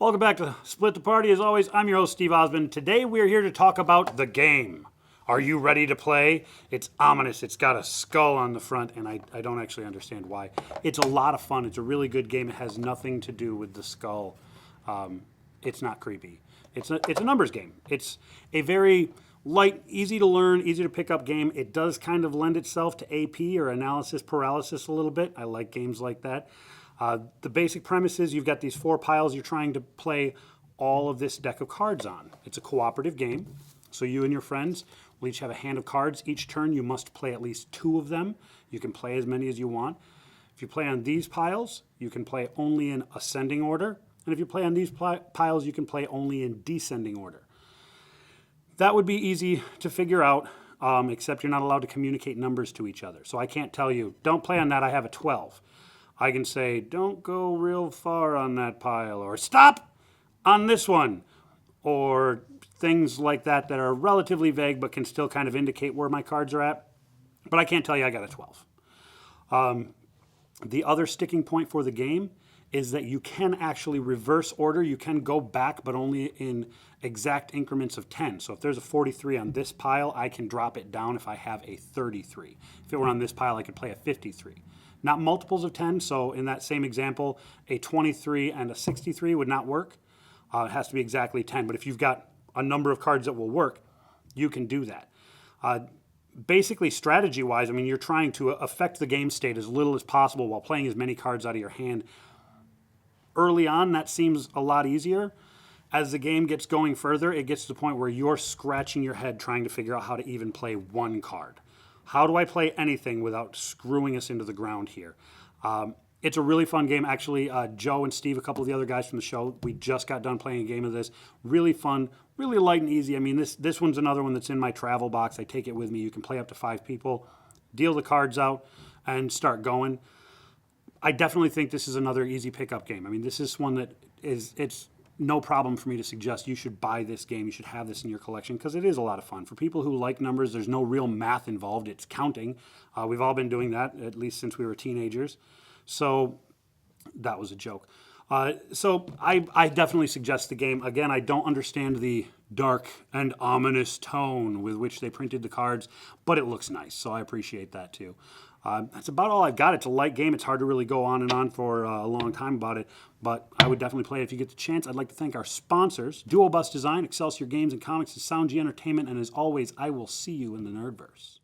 Welcome back to Split the Party. As always, I'm your host, Steve Osmond. Today we're here to talk about the game. Are you ready to play? It's ominous. It's got a skull on the front, and I don't actually understand why. It's a lot of fun. It's a really good game. It has nothing to do with the skull. It's not creepy. It's a numbers game. It's a very light, easy to learn, easy to pick up game. It does kind of lend itself to AP or analysis paralysis a little bit. I like games like that. The basic premise is you've got these four piles you're trying to play all of this deck of cards on. It's a cooperative game, so you and your friends will each have a hand of cards. Each turn you must play at least two of them. You can play as many as you want. If you play on these piles, you can play only in ascending order. And if you play on these piles, you can play only in descending order. That would be easy to figure out, except you're not allowed to communicate numbers to each other. So I can't tell you, don't play on that, I have a 12. I can say, don't go real far on that pile, or stop on this one, or things like that that are relatively vague but can still kind of indicate where my cards are at. But I can't tell you I got a 12. The other sticking point for the game is that you can actually reverse order. You can go back, but only in exact increments of 10. So if there's a 43 on this pile, I can drop it down if I have a 33. If it were on this pile, I could play a 53. Not multiples of 10, so in that same example, a 23 and a 63 would not work. It has to be exactly 10, but if you've got a number of cards that will work, you can do that. Basically, strategy-wise, I mean, you're trying to affect the game state as little as possible while playing as many cards out of your hand. Early on, that seems a lot easier. As the game gets going further, it gets to the point where you're scratching your head trying to figure out how to even play one card. How do I play anything without screwing us into the ground here? It's a really fun game. Actually, Joe and Steve, a couple of the other guys from the show, we just got done playing a game of this. Really fun, really light and easy. I mean, this one's another one that's in my travel box. I take it with me. You can play up to 5 people, deal the cards out, and start going. I definitely think this is another easy pickup game. I mean, this is one that it's no problem for me to suggest you should buy this game. You should have this in your collection because it is a lot of fun. For people who like numbers, there's no real math involved. It's counting. We've all been doing that, at least since we were teenagers. So that was a joke. So I definitely suggest the game. Again, I don't understand the dark and ominous tone with which they printed the cards, but it looks nice, so I appreciate that too. That's about all I've got. It's a light game. It's hard to really go on and on for a long time about it, but I would definitely play it if you get the chance. I'd like to thank our sponsors, Dual Bus Design, Excelsior Games and Comics, and Sound G Entertainment, and as always, I will see you in the Nerdverse.